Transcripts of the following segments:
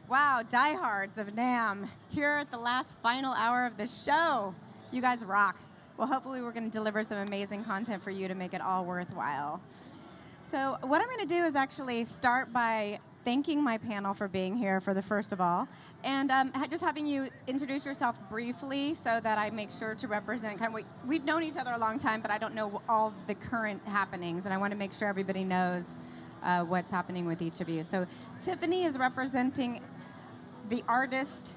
Wow, diehards of NAMM, here at the last final hour of the show. You guys rock. Well, hopefully we're going to deliver some amazing content for you to make it all worthwhile. So what I'm going to do is actually start by thanking my panel for being here for the first of all, and just having you introduce yourself briefly so that I make sure to represent kind of we've known each other a long time, but I don't know all the current happenings, and I want to make sure everybody knows what's happening with each of you. So Tiffany is representing the artist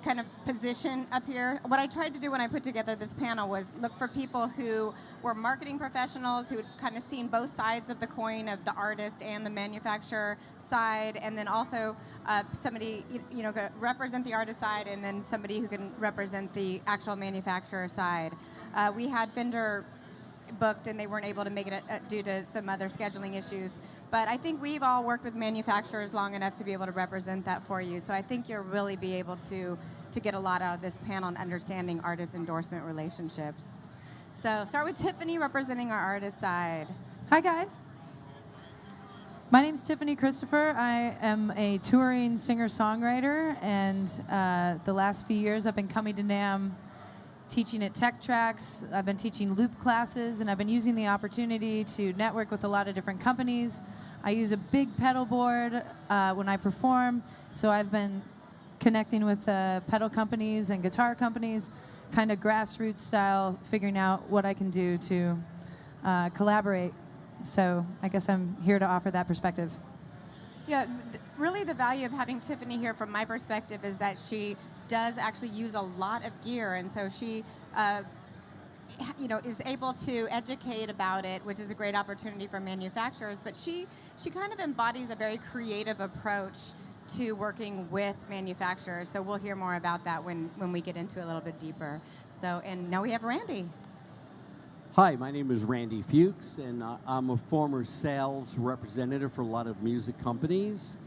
kind of position up here. What I tried to do when I put together this panel was look for people who were marketing professionals who had kind of seen both sides of the coin of the artist and the manufacturer side, and then also somebody represent the artist side, and then somebody who can represent the actual manufacturer side. We had vendor booked and they weren't able to make it due to some other scheduling issues. But I think we've all worked with manufacturers long enough to be able to represent that for you. So I think you'll really be able to get a lot out of this panel on understanding artist endorsement relationships. So start with Tiffany representing our artist side. Hi, guys. My name's Tiffany Christopher. I am a touring singer-songwriter, and the last few years I've been coming to NAMM teaching at Tech Tracks. I've been teaching loop classes, and I've been using the opportunity to network with a lot of different companies. I use a big pedal board when I perform, so I've been connecting with pedal companies and guitar companies, kind of grassroots style, figuring out what I can do to collaborate. So I guess I'm here to offer that perspective. Yeah, really the value of having Tiffany here from my perspective is that she does actually use a lot of gear, and so she is able to educate about it, which is a great opportunity for manufacturers, but she kind of embodies a very creative approach to working with manufacturers, so we'll hear more about that when we get into it a little bit deeper. So, and now we have Randy. Hi, my name is Randy Fuchs, and I'm a former sales representative for a lot of music companies.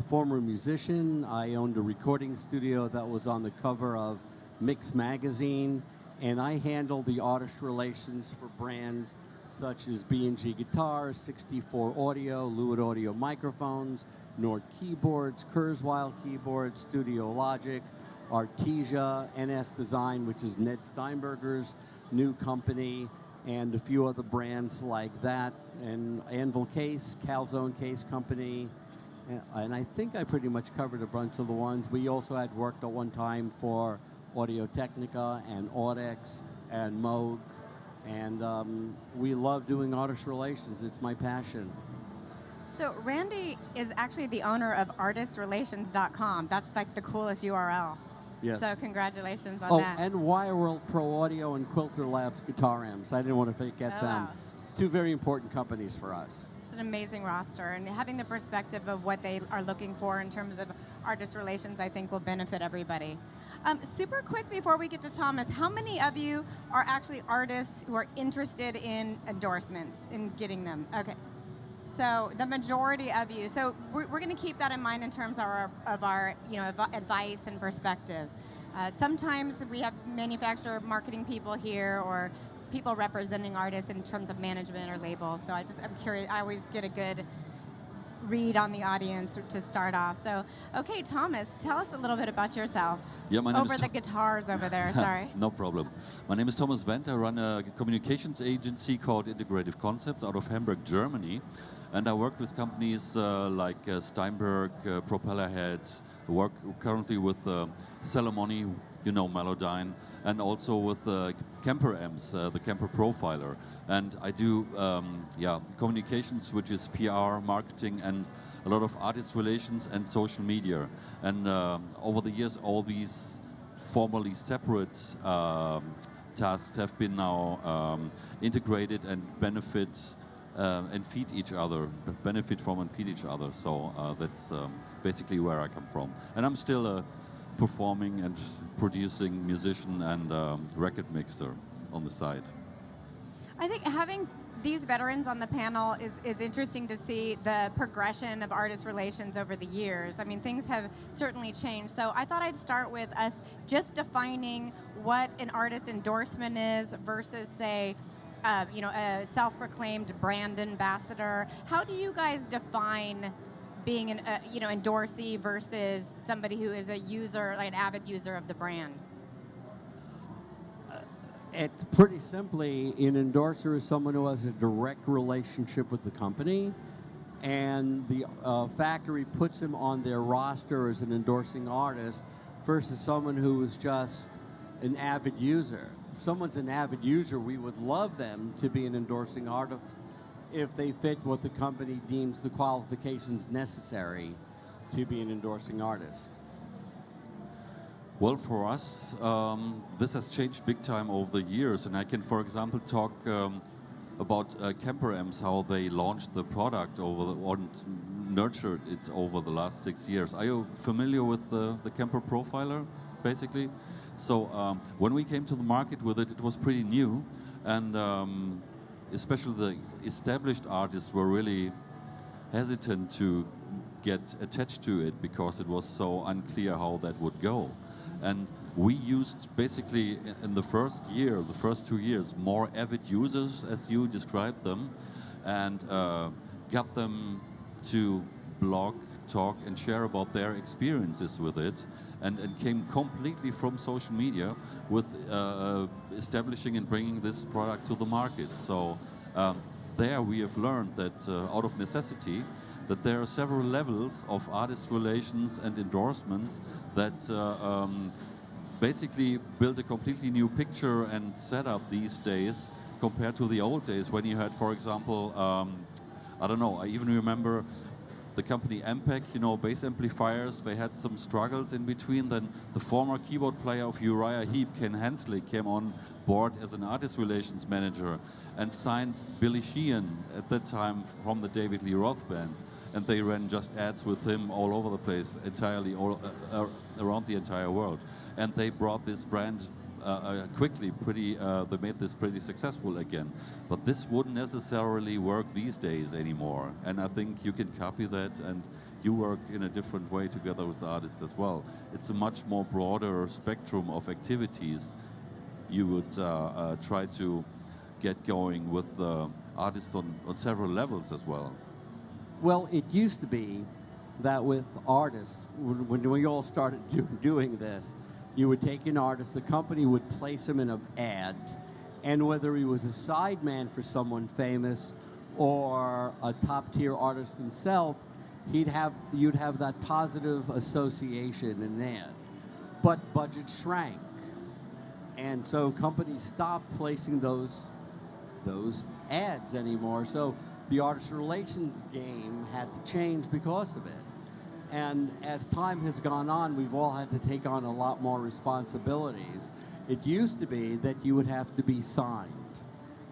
Former musician. I owned a recording studio that was on the cover of Mix magazine, and I handled the artist relations for brands such as B&G Guitars, 64 Audio, Lewitt Audio microphones, Nord keyboards, Kurzweil keyboards, Studio Logic, Artesia, NS Design, which is Ned Steinberger's new company, and a few other brands like that, and Anvil Case, Calzone Case Company, and I think I pretty much covered a bunch of the ones. We also had worked at one time for Audio-Technica and Audex and Moog, and we love doing artist relations. It's my passion. So Randy is actually the owner of artistrelations.com. That's like the coolest URL. Yes. So congratulations on that. Oh, and Wire World Pro Audio and Quilter Labs Guitar Amps. I didn't want to forget them. Wow. Two very important companies for us. It's an amazing roster, and having the perspective of what they are looking for in terms of artist relations, I think will benefit everybody. Super quick before we get to Thomas, how many of you are actually artists who are interested in endorsements, in getting them? Okay. So the majority of you. So we're going to keep that in mind in terms of our advice and perspective. Sometimes we have manufacturer marketing people here or people representing artists in terms of management or labels. So I'm curious. I always get a good read on the audience to start off. So, okay, Thomas, tell us a little bit about yourself. Yeah, my name over is the guitars over there. Sorry. No problem. My name is Thomas Wendt. I run a communications agency called Integrative Concepts out of Hamburg, Germany. And I work with companies like Steinberg, Propellerhead. I work currently with Celemony, Melodyne, and also with Kemper amps, the Kemper Profiler. And I do communications, which is PR, marketing, and a lot of artist relations and social media. And over the years, all these formerly separate tasks have been now integrated and benefit and feed each other, benefit from and feed each other. So that's basically where I come from. And I'm still a performing and producing musician and record mixer on the side. I think having these veterans on the panel is interesting to see the progression of artist relations over the years. I mean, things have certainly changed. So I thought I'd start with us just defining what an artist endorsement is versus, say, a self-proclaimed brand ambassador. How do you guys define being an endorsee versus somebody who is a user, like an avid user of the brand? It's pretty simply, an endorser is someone who has a direct relationship with the company, and the factory puts him on their roster as an endorsing artist versus someone who is just an avid user. If someone's an avid user, we would love them to be an endorsing artist if they fit what the company deems the qualifications necessary to be an endorsing artist. Well, for us, this has changed big time over the years, and I can, for example, talk about camper amps, how they launched the product and nurtured it over the last 6 years. Are you familiar with the camper profiler, basically? So when we came to the market with it, it was pretty new, and especially the established artists were really hesitant to get attached to it because it was so unclear how that would go. And we used basically in the first 2 years, more avid users, as you described them, and got them to blog, talk, and share about their experiences with it, and came completely from social media with establishing and bringing this product to the market. So there we have learned that out of necessity, that there are several levels of artist relations and endorsements that basically build a completely new picture and setup these days compared to the old days when you had, for example, I don't know, I even remember the company Ampeg, bass amplifiers, they had some struggles in between. Then the former keyboard player of Uriah Heep, Ken Hensley, came on board as an artist relations manager and signed Billy Sheehan at that time from the David Lee Roth band. And they ran just ads with him all over the place, entirely around the entire world. And they brought this brand quickly, they made this pretty successful again. But this wouldn't necessarily work these days anymore. And I think you can copy that, and you work in a different way together with artists as well. It's a much more broader spectrum of activities you would try to get going with artists on several levels as well. Well, it used to be that with artists, when we all started doing this, you would take an artist, the company would place him in an ad, and whether he was a sideman for someone famous or a top-tier artist himself, you'd have that positive association in an ad. But budget shrank, and so companies stopped placing those ads anymore. So the artist relations game had to change because of it. And as time has gone on, we've all had to take on a lot more responsibilities. It used to be that you would have to be signed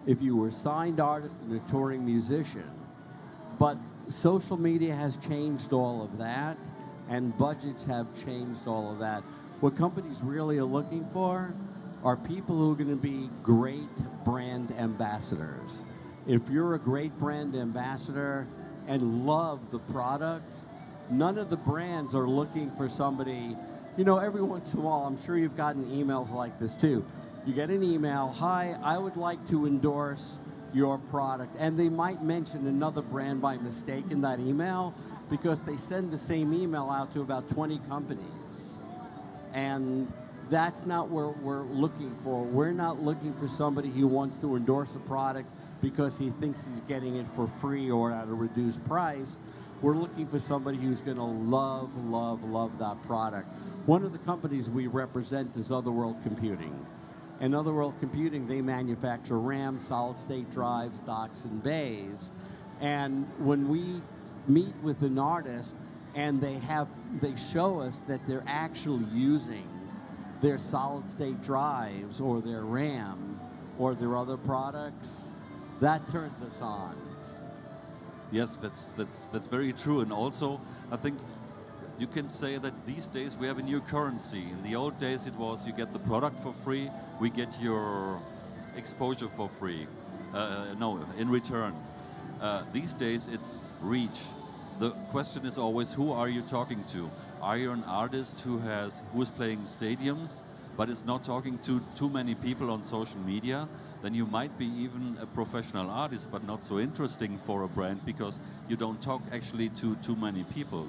if you were a signed artist and a touring musician. But social media has changed all of that, and budgets have changed all of that. What companies really are looking for are people who are going to be great brand ambassadors. If you're a great brand ambassador and love the product, none of the brands are looking for somebody, every once in a while, I'm sure you've gotten emails like this too. You get an email, hi, I would like to endorse your product. And they might mention another brand by mistake in that email because they send the same email out to about 20 companies. And that's not what we're looking for. We're not looking for somebody who wants to endorse a product because he thinks he's getting it for free or at a reduced price. We're looking for somebody who's going to love, love, love that product. One of the companies we represent is Otherworld Computing. And Otherworld Computing, they manufacture RAM, solid-state drives, docks, and bays. And when we meet with an artist and they show us that they're actually using their solid-state drives or their RAM or their other products, that turns us on. Yes, that's very true. And also, I think you can say that these days we have a new currency. In the old days it was you get the product for free, we get your exposure for free. In return. These days it's reach. The question is always, who are you talking to? Are you an artist who is playing stadiums but is not talking to too many people on social media, then you might be even a professional artist, but not so interesting for a brand because you don't talk actually to too many people.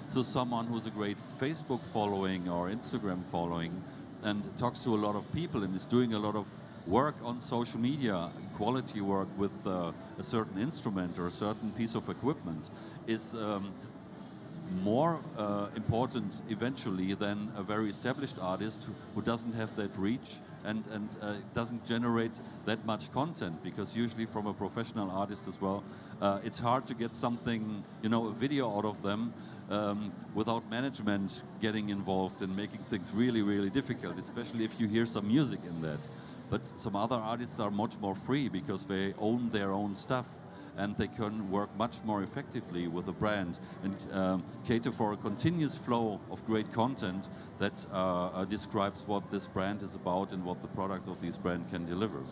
So someone who's a great Facebook following or Instagram following and talks to a lot of people and is doing a lot of work on social media, quality work with a certain instrument or a certain piece of equipment is more important eventually than a very established artist who doesn't have that reach and doesn't generate that much content, because usually from a professional artist as well, it's hard to get something, a video out of them without management getting involved and making things really, really difficult, especially if you hear some music in that. But some other artists are much more free because they own their own stuff and they can work much more effectively with a brand and cater for a continuous flow of great content that describes what this brand is about and what the product of this brand can deliver.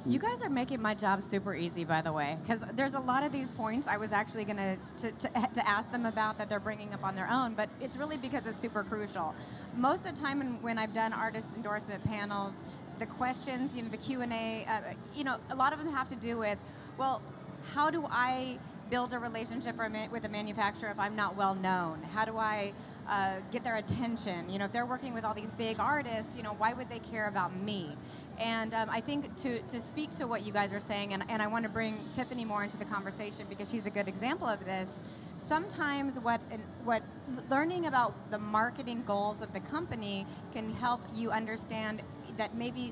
You guys are making my job super easy, by the way, because there's a lot of these points I was actually going to ask them about that they're bringing up on their own, but it's really because it's super crucial. Most of the time when I've done artist endorsement panels, the questions, the Q&A, a lot of them have to do with, well, how do I build a relationship with a manufacturer if I'm not well known? How do I get their attention? If they're working with all these big artists, why would they care about me? And I think to speak to what you guys are saying, and I want to bring Tiffany more into the conversation because she's a good example of this. Sometimes what learning about the marketing goals of the company can help you understand that maybe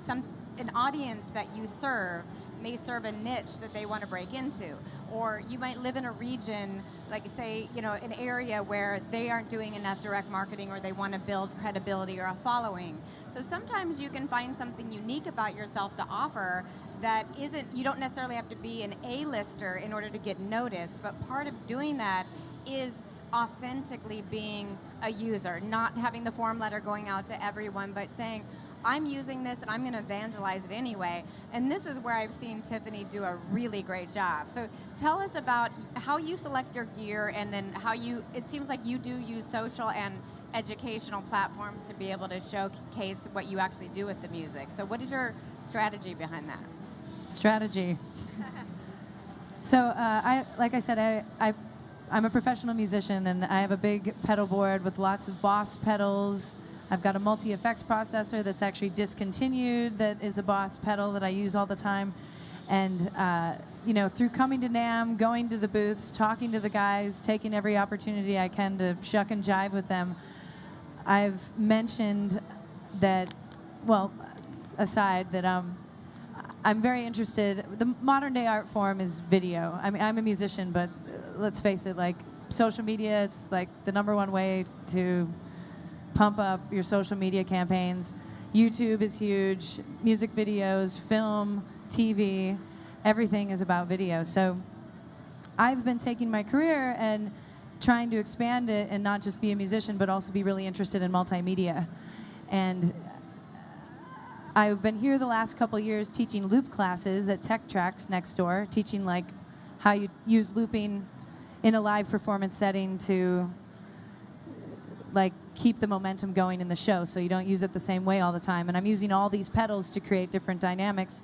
an audience that you serve may serve a niche that they want to break into, or you might live in a region, like say, an area where they aren't doing enough direct marketing, or they want to build credibility or a following. So sometimes you can find something unique about yourself to offer that you don't necessarily have to be an A-lister in order to get noticed, but part of doing that is authentically being a user, not having the form letter going out to everyone, but saying, I'm using this and I'm going to evangelize it anyway. And this is where I've seen Tiffany do a really great job. So tell us about how you select your gear, and then it seems like you do use social and educational platforms to be able to showcase what you actually do with the music. So what is your strategy behind that? Strategy. So like I said, I'm a professional musician, and I have a big pedal board with lots of Boss pedals. I've got a multi-effects processor that's actually discontinued that is a Boss pedal that I use all the time. And, through coming to NAMM, going to the booths, talking to the guys, taking every opportunity I can to shuck and jive with them, I've mentioned that, I'm very interested. The modern day art form is video. I mean, I'm a musician, but let's face it, like social media, it's like the #1 way to pump up your social media campaigns. YouTube is huge. Music videos, film, TV, everything is about video. So I've been taking my career and trying to expand it and not just be a musician, but also be really interested in multimedia. And I've been here the last couple years teaching loop classes at Tech Tracks next door, teaching like how you use looping in a live performance setting to like keep the momentum going in the show, so you don't use it the same way all the time. And I'm using all these pedals to create different dynamics.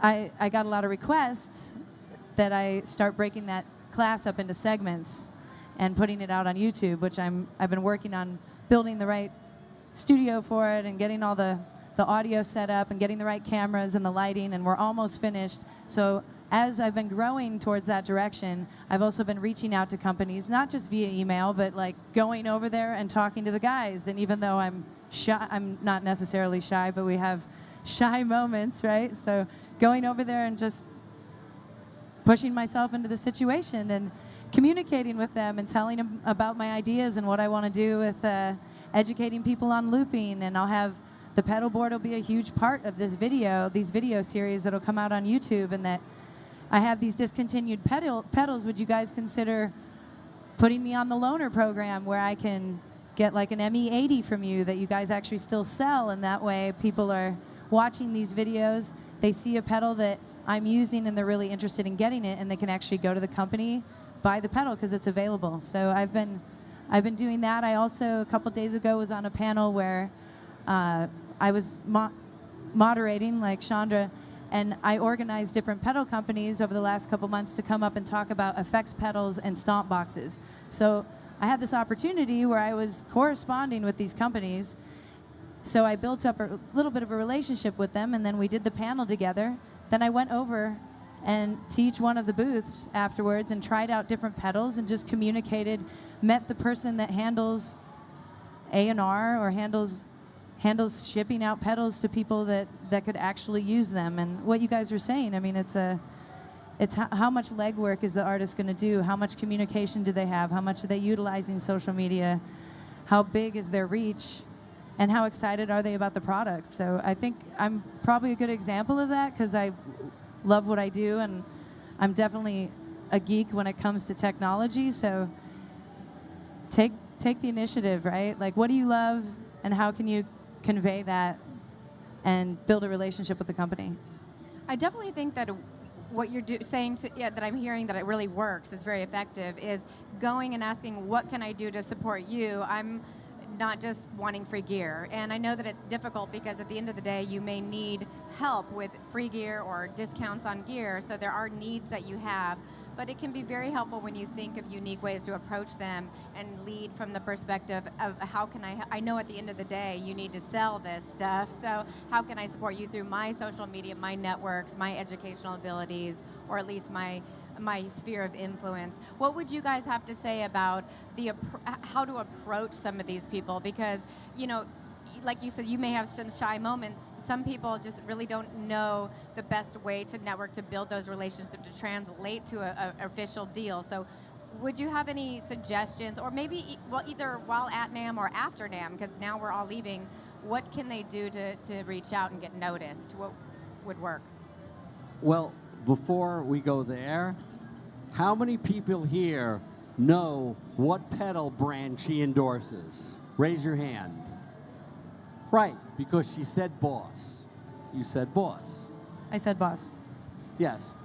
I got a lot of requests that I start breaking that class up into segments and putting it out on YouTube, which I've been working on building the right studio for it and getting all the audio set up and getting the right cameras and the lighting, and we're almost finished. So as I've been growing towards that direction, I've also been reaching out to companies, not just via email, but like going over there and talking to the guys. And even though I'm shy, I'm not necessarily shy, but we have shy moments, right? So going over there and just pushing myself into the situation and communicating with them and telling them about my ideas and what I want to do with educating people on looping. And I'll have the pedal board will be a huge part of these video series that'll come out on YouTube, and that I have these discontinued pedals. Would you guys consider putting me on the loaner program where I can get like an ME80 from you that you guys actually still sell? And that way people are watching these videos, they see a pedal that I'm using and they're really interested in getting it, and they can actually go to the company, buy the pedal because it's available. So I've been doing that. I also, a couple days ago, was on a panel where I was moderating like Chandra, and I organized different pedal companies over the last couple months to come up and talk about effects pedals and stomp boxes. So I had this opportunity where I was corresponding with these companies. So I built up a little bit of a relationship with them, and then we did the panel together. Then I went over and to each one of the booths afterwards and tried out different pedals and just communicated, met the person that handles A&R or handles shipping out pedals to people that could actually use them. And what you guys are saying, I mean, it's how much legwork is the artist going to do? How much communication do they have? How much are they utilizing social media? How big is their reach? And how excited are they about the product? So I think I'm probably a good example of that because I love what I do, and I'm definitely a geek when it comes to technology. So take the initiative, right? Like, what do you love, and how can you convey that and build a relationship with the company? I definitely think that what you're saying that I'm hearing that it really works, is very effective, is going and asking, what can I do to support you? I'm not just wanting free gear. And I know that it's difficult because at the end of the day, you may need help with free gear or discounts on gear. So there are needs that you have. But it can be very helpful when you think of unique ways to approach them and lead from the perspective of how can I know at the end of the day you need to sell this stuff, so how can I support you through my social media, my networks, my educational abilities, or at least my sphere of influence. What would you guys have to say about how to approach some of these people? Because, you know, like you said, you may have some shy moments. Some people just really don't know the best way to network, to build those relationships, to translate to an official deal. So would you have any suggestions, or maybe, either while at NAMM or after NAMM, because now we're all leaving, what can they do to reach out and get noticed? What would work? Well, before we go there, how many people here know what pedal brand she endorses? Raise your hand. Right, because she said Boss. You said Boss. I said Boss. Yes.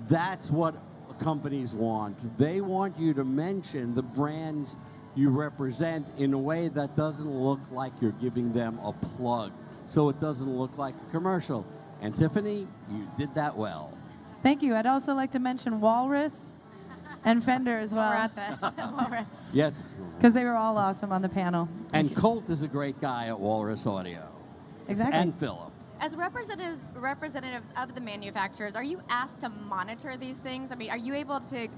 That's what companies want. They want you to mention the brands you represent in a way that doesn't look like you're giving them a plug, so it doesn't look like a commercial. And Tiffany, you did that well. Thank you. I'd also like to mention Walrus and Fender as well. We're at that. Yes. Because they were all awesome on the panel. And Colt is a great guy at Walrus Audio. Exactly. And Philip. As representatives of the manufacturers, are you asked to monitor these things? I mean, are you able to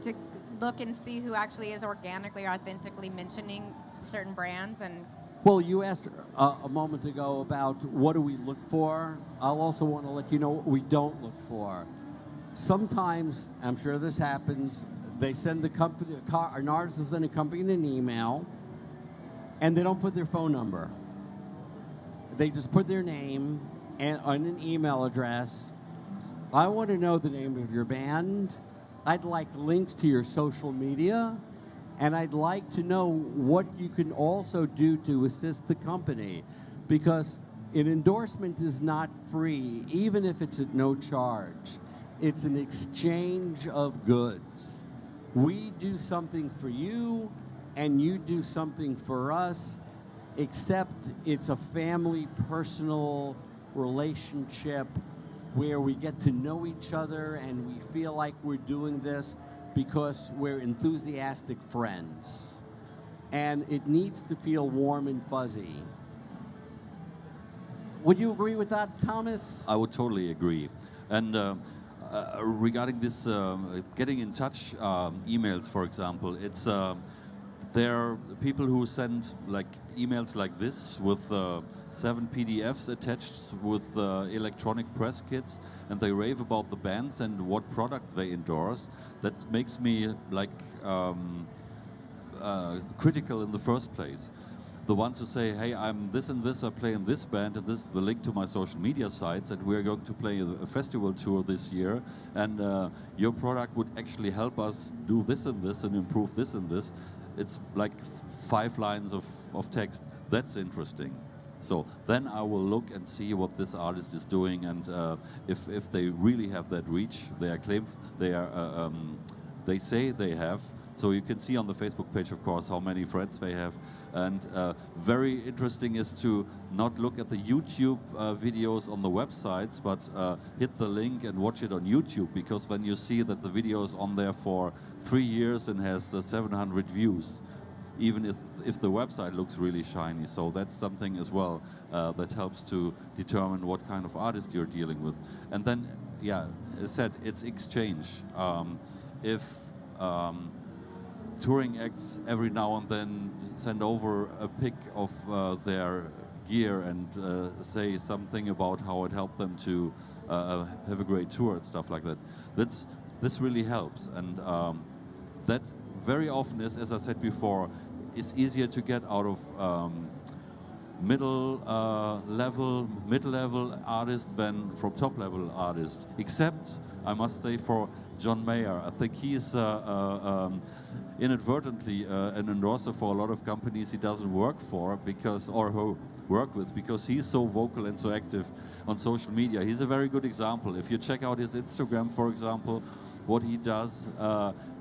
look and see who actually is organically or authentically mentioning certain brands? And Well, you asked a moment ago about what do we look for. I'll also want to let you know what we don't look for. Sometimes, I'm sure this happens, they send the company, an artist will send a company an email, and they don't put their phone number. They just put their name and an email address. I want to know the name of your band. I'd like links to your social media, and I'd like to know what you can also do to assist the company, because an endorsement is not free, even if it's at no charge. It's an exchange of goods. We do something for you, and you do something for us, except it's a family, personal relationship where we get to know each other and we feel like we're doing this because we're enthusiastic friends. And it needs to feel warm and fuzzy. Would you agree with that, Thomas? I would totally agree. And regarding this getting in touch emails, for example, it's there are people who send like emails like this with 7 PDFs attached with electronic press kits, and they rave about the bands and what products they endorse. That makes me like critical in the first place. The ones who say, hey, I'm this and this, I play in this band, and this is the link to my social media sites, and we're going to play a festival tour this year, and your product would actually help us do this and this and improve this and this. It's like 5 lines of text. That's interesting. So then I will look and see what this artist is doing, and if they really have that reach, they are they say they have. So you can see on the Facebook page, of course, how many friends they have. And very interesting is to not look at the YouTube videos on the websites, but hit the link and watch it on YouTube, because when you see that the video is on there for 3 years and has 700 views, even if the website looks really shiny. So that's something as well that helps to determine what kind of artist you're dealing with. And then, yeah, as I said, it's exchange. If touring acts every now and then send over a pic of their gear and say something about how it helped them to have a great tour and stuff like that. This really helps, and that very often is, as I said before, is easier to get out of mid-level artists than from top-level artists. Except, I must say, for John Mayer. I think he's inadvertently an endorser for a lot of companies he doesn't work for, because, or who work with, because he's so vocal and so active on social media. He's a very good example. If you check out his Instagram, for example, what he does,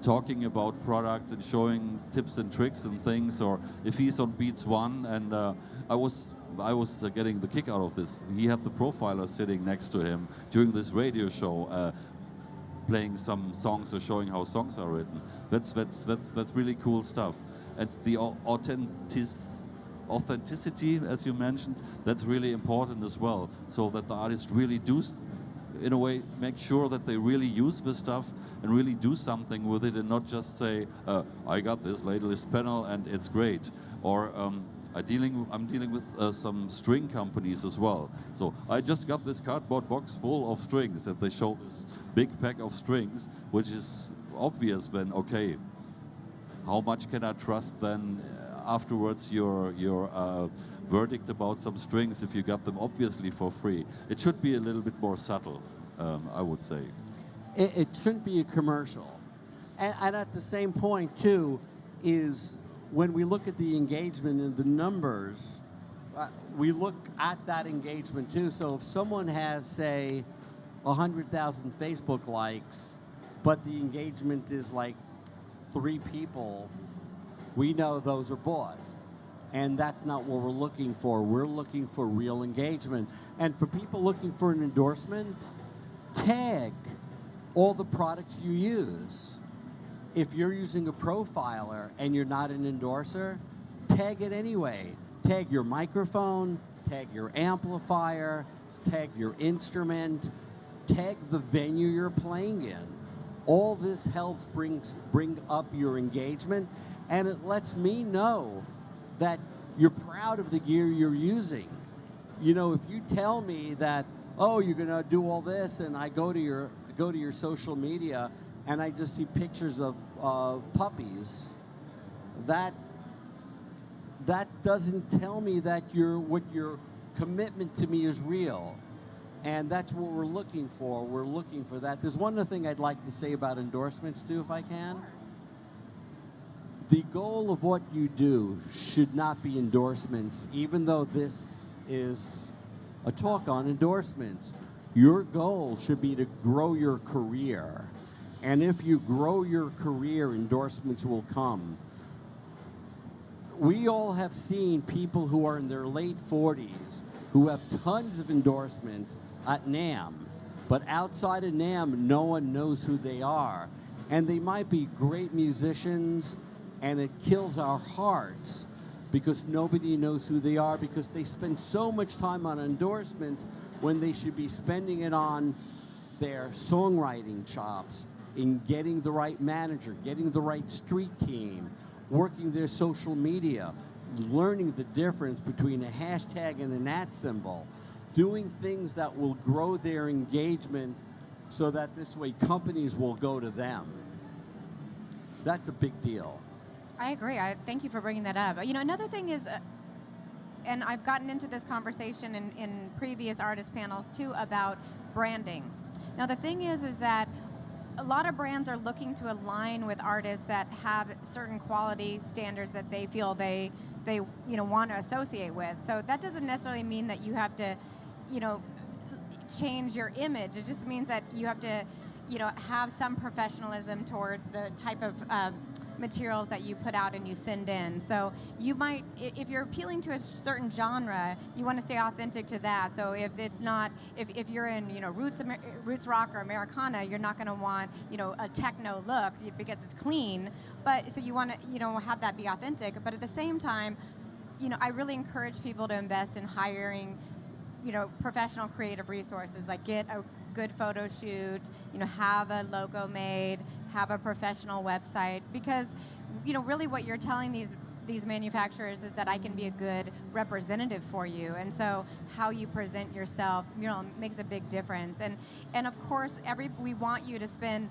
talking about products and showing tips and tricks and things, or if he's on Beats One, and I was getting the kick out of this. He had the profiler sitting next to him during this radio show, playing some songs or showing how songs are written. That's really cool stuff. And the authenticity, as you mentioned, that's really important as well. So that the artists really do, in a way, make sure that they really use this stuff and really do something with it, and not just say, I got this latest panel and it's great. Or I'm dealing with some string companies as well. So I just got this cardboard box full of strings, and they show this big pack of strings, which is obvious then, okay, how much can I trust then afterwards your verdict about some strings if you got them obviously for free? It should be a little bit more subtle, I would say. It shouldn't be a commercial. And at the same point, too, is when we look at the engagement and the numbers, we look at that engagement, too. So if someone has, say, 100,000 Facebook likes, but the engagement is like 3 people, we know those are bought. And that's not what we're looking for. We're looking for real engagement. And for people looking for an endorsement, tag all the products you use. If you're using a profiler and you're not an endorser, tag it anyway. Tag your microphone, tag your amplifier, tag your instrument, tag the venue you're playing in. All this helps bring up your engagement, and it lets me know that you're proud of the gear you're using. You know, if you tell me that, oh, you're gonna do all this, and I go to your social media and I just see pictures of puppies, that doesn't tell me that what your commitment to me is real. And that's what we're looking for. We're looking for that. There's one other thing I'd like to say about endorsements, too, if I can. The goal of what you do should not be endorsements, even though this is a talk on endorsements. Your goal should be to grow your career. And if you grow your career, endorsements will come. We all have seen people who are in their late 40s who have tons of endorsements at NAMM. But outside of NAMM, no one knows who they are. And they might be great musicians, and it kills our hearts because nobody knows who they are, because they spend so much time on endorsements when they should be spending it on their songwriting chops, in getting the right manager, getting the right street team, working their social media, learning the difference between a hashtag and an @ symbol, doing things that will grow their engagement so that this way companies will go to them. That's a big deal. I agree. Thank you for bringing that up. You know, another thing is, and I've gotten into this conversation in previous artist panels too, about branding. Now, the thing is that a lot of brands are looking to align with artists that have certain quality standards that they feel they want to associate with. So that doesn't necessarily mean that you have to, change your image. It just means that you have to, have some professionalism towards the type of materials that you put out and you send in. So you might, if you're appealing to a certain genre, you want to stay authentic to that. So if it's not, if you're in, roots rock or Americana, you're not going to want, a techno look because it's clean. But so you want to, have that be authentic. But at the same time, I really encourage people to invest in hiring, professional creative resources, like get a good photo shoot, have a logo made, have a professional website, because really what you're telling these manufacturers is that I can be a good representative for you. And so how you present yourself, makes a big difference. And of course, we want you to spend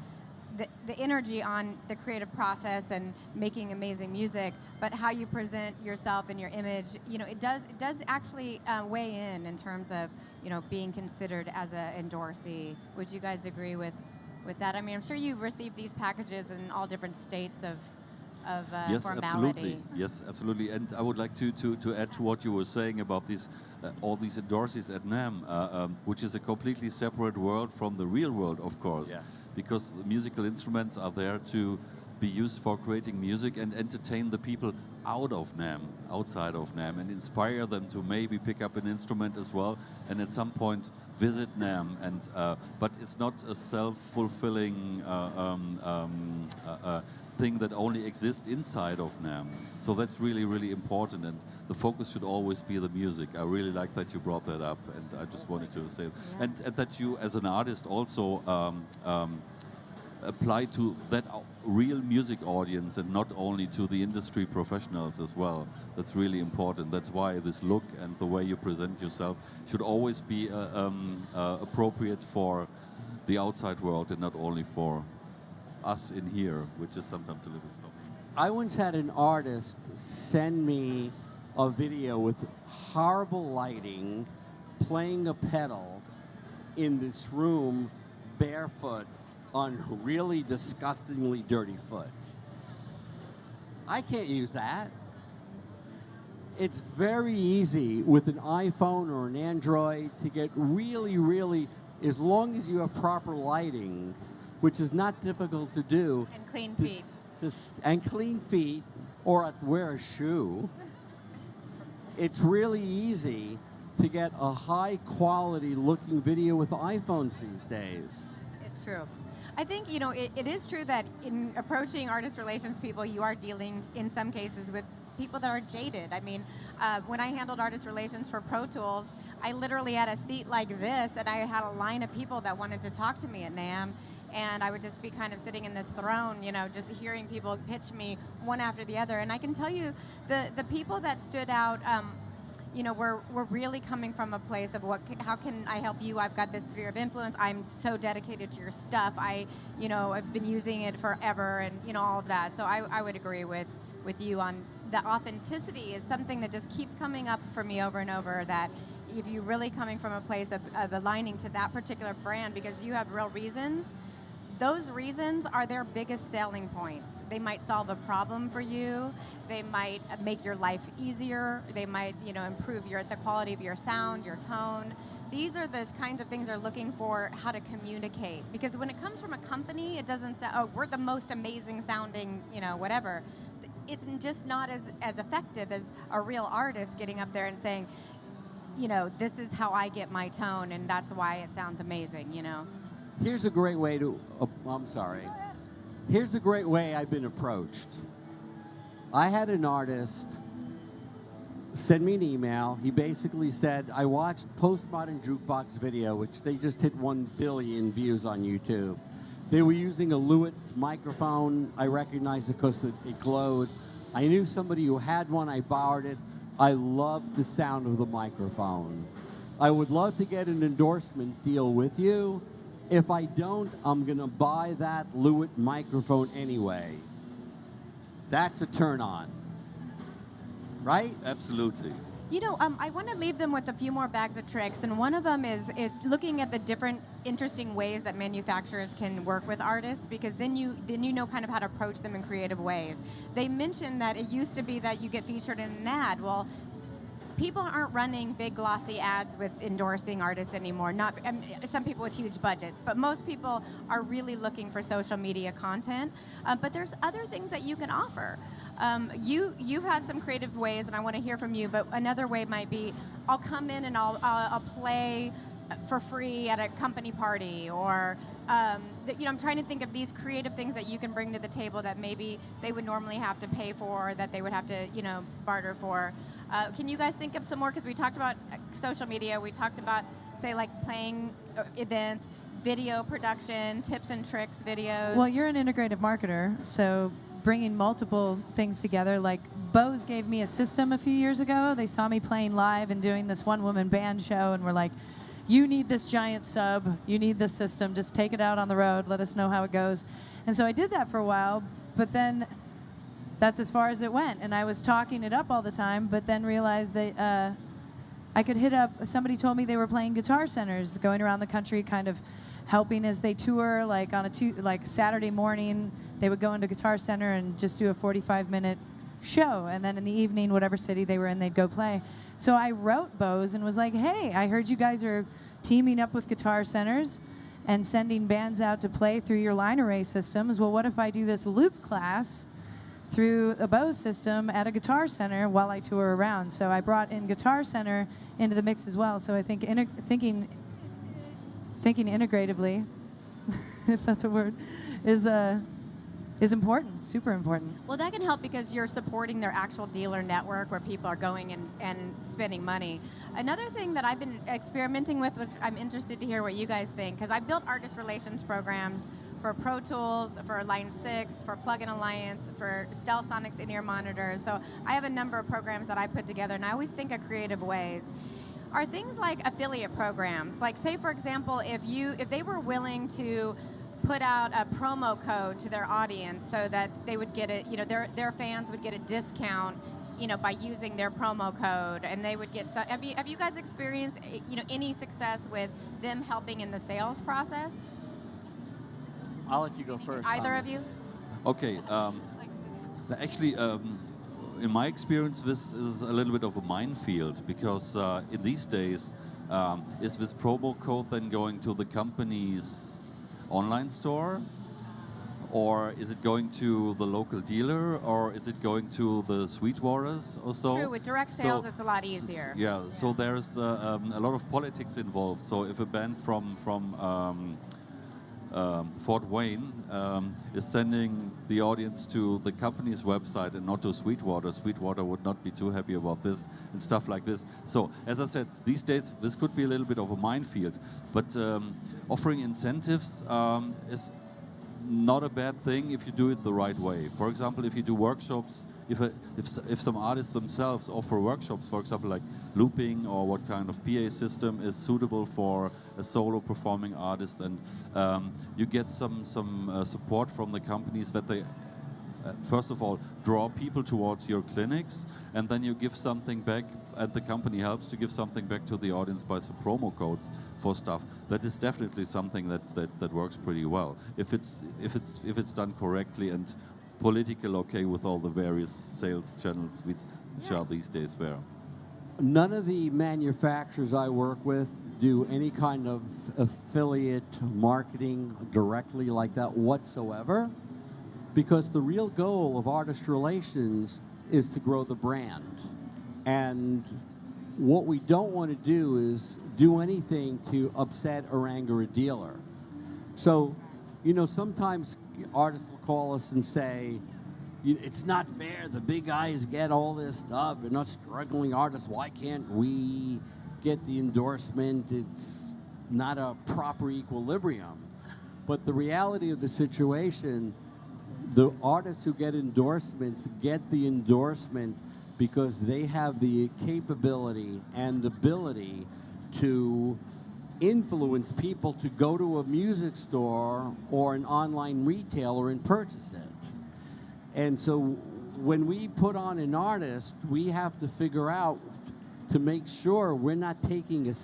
the energy on the creative process and making amazing music, but how you present yourself and your image, it does actually weigh in terms of, being considered as an endorsee. Would you guys agree with that? I mean, I'm sure you receive these packages in all different states of Yes, formality. absolutely. Yes, absolutely. And I would like to add to what you were saying about these all these endorsees at NAMM, which is a completely separate world from the real world, of course. Yes. Because the musical instruments are there to be used for creating music and entertain the people out of NAMM, outside of NAMM, and inspire them to maybe pick up an instrument as well, and at some point visit NAMM. And but it's not a self-fulfilling thing that only exists inside of NAMM. So that's really, really important, and the focus should always be the music. I really like that you brought that up, and I just wanted to say, and that you as an artist also apply to that real music audience and not only to the industry professionals as well. That's really important. That's why this look and the way you present yourself should always be appropriate for the outside world and not only for us in here, which is sometimes a little stopping. I once had an artist send me a video with horrible lighting, playing a pedal in this room, barefoot, on really disgustingly dirty foot. I can't use that. It's very easy with an iPhone or an Android to get really, really, as long as you have proper lighting, which is not difficult to do. And clean feet. And clean feet, or wear a shoe. It's really easy to get a high quality looking video with iPhones these days. It's true. I think, it is true that in approaching artist relations people, you are dealing in some cases with people that are jaded. I mean, when I handled artist relations for Pro Tools, I literally had a seat like this, and I had a line of people that wanted to talk to me at NAMM. And I would just be kind of sitting in this throne, just hearing people pitch me one after the other. And I can tell you, the people that stood out, we're really coming from a place of how can I help you? I've got this sphere of influence. I'm so dedicated to your stuff. I've been using it forever, and all of that. So I would agree with you on the authenticity is something that just keeps coming up for me over and over. That if you're really coming from a place of aligning to that particular brand because you have real reasons. Those reasons are their biggest selling points. They might solve a problem for you. They might make your life easier. They might, improve the quality of your sound, your tone. These are the kinds of things they're looking for, how to communicate. Because when it comes from a company, it doesn't say, oh, we're the most amazing sounding, whatever. It's just not as effective as a real artist getting up there and saying, this is how I get my tone, and that's why it sounds amazing, Here's a great way to, Here's a great way I've been approached. I had an artist send me an email. He basically said, I watched Postmodern Jukebox video, which they just hit 1 billion views on YouTube. They were using a Lewitt microphone. I recognized it because it glowed. I knew somebody who had one. I borrowed it. I loved the sound of the microphone. I would love to get an endorsement deal with you. If I don't, I'm going to buy that Lewitt microphone anyway. That's a turn on. Right? Absolutely. I want to leave them with a few more bags of tricks, and one of them is looking at the different interesting ways that manufacturers can work with artists, because then you know kind of how to approach them in creative ways. They mentioned that it used to be that you get featured in an ad. Well, people aren't running big glossy ads with endorsing artists anymore. Not some people with huge budgets, but most people are really looking for social media content. But there's other things that you can offer. You've had some creative ways, and I want to hear from you. But another way might be, I'll come in and I'll play for free at a company party, or I'm trying to think of these creative things that you can bring to the table that maybe they would normally have to pay for, that they would have to barter for. Can you guys think of some more? Because we talked about social media, we talked about, say, like playing events, video production, tips and tricks videos. Well, you're an integrative marketer, so bringing multiple things together. Like Bose gave me a system a few years ago. They saw me playing live and doing this one-woman band show, and were like, you need this giant sub, you need this system, just take it out on the road, let us know how it goes. And so I did that for a while, but then that's as far as it went. And I was talking it up all the time, but then realized that I could hit up, somebody told me they were playing guitar centers, going around the country kind of helping as they tour, like on like Saturday morning, they would go into Guitar Center and just do a 45-minute show. And then in the evening, whatever city they were in, they'd go play. So I wrote Bose and was like, hey, I heard you guys are teaming up with Guitar Centers and sending bands out to play through your line array systems. Well, what if I do this loop class through a Bose system at a Guitar Center while I tour around? So I brought in Guitar Center into the mix as well. So I think thinking integratively, if that's a word, is important, super important. Well, that can help because you're supporting their actual dealer network where people are going and spending money. Another thing that I've been experimenting with, which I'm interested to hear what you guys think, because I built artist relations programs for Pro Tools, for Line 6, for Plugin Alliance, for Stelsonics in-ear monitors. So I have a number of programs that I put together, and I always think of creative ways. Are things like affiliate programs, like say for example, if they were willing to put out a promo code to their audience so that they would get it, their fans would get a discount, by using their promo code, and they would get. Have you guys experienced, any success with them helping in the sales process? I'll let you go first. Either of you? Okay. Actually, in my experience, this is a little bit of a minefield because in these days, is this promo code then going to the company's online store, or is it going to the local dealer, or is it going to the Sweetwaters or so? True, with direct sales, it's a lot easier. Yeah, so there's a lot of politics involved. So if a band from Fort Wayne is sending the audience to the company's website and not to Sweetwater, Sweetwater would not be too happy about this and stuff like this. So as I said, these days this could be a little bit of a minefield, but offering incentives is not a bad thing if you do it the right way. For example, if you do workshops, if some artists themselves offer workshops, for example, like looping or what kind of PA system is suitable for a solo performing artist, and you get some support from the companies that they first of all draw people towards your clinics, and then you give something back, and the company helps to give something back to the audience by some promo codes for stuff. That is definitely something that works pretty well if it's done correctly and political okay with all the various sales channels which are these days there. None of the manufacturers I work with do any kind of affiliate marketing directly like that whatsoever, because the real goal of artist relations is to grow the brand. And what we don't want to do is do anything to upset or anger a dealer. So, sometimes artists will call us and say, it's not fair, the big guys get all this stuff, and us struggling artists, why can't we get the endorsement? It's not a proper equilibrium. But the reality of the situation, the artists who get endorsements get the endorsement because they have the capability and ability to influence people to go to a music store or an online retailer and purchase it. And so when we put on an artist, we have to figure out to make sure we're not taking a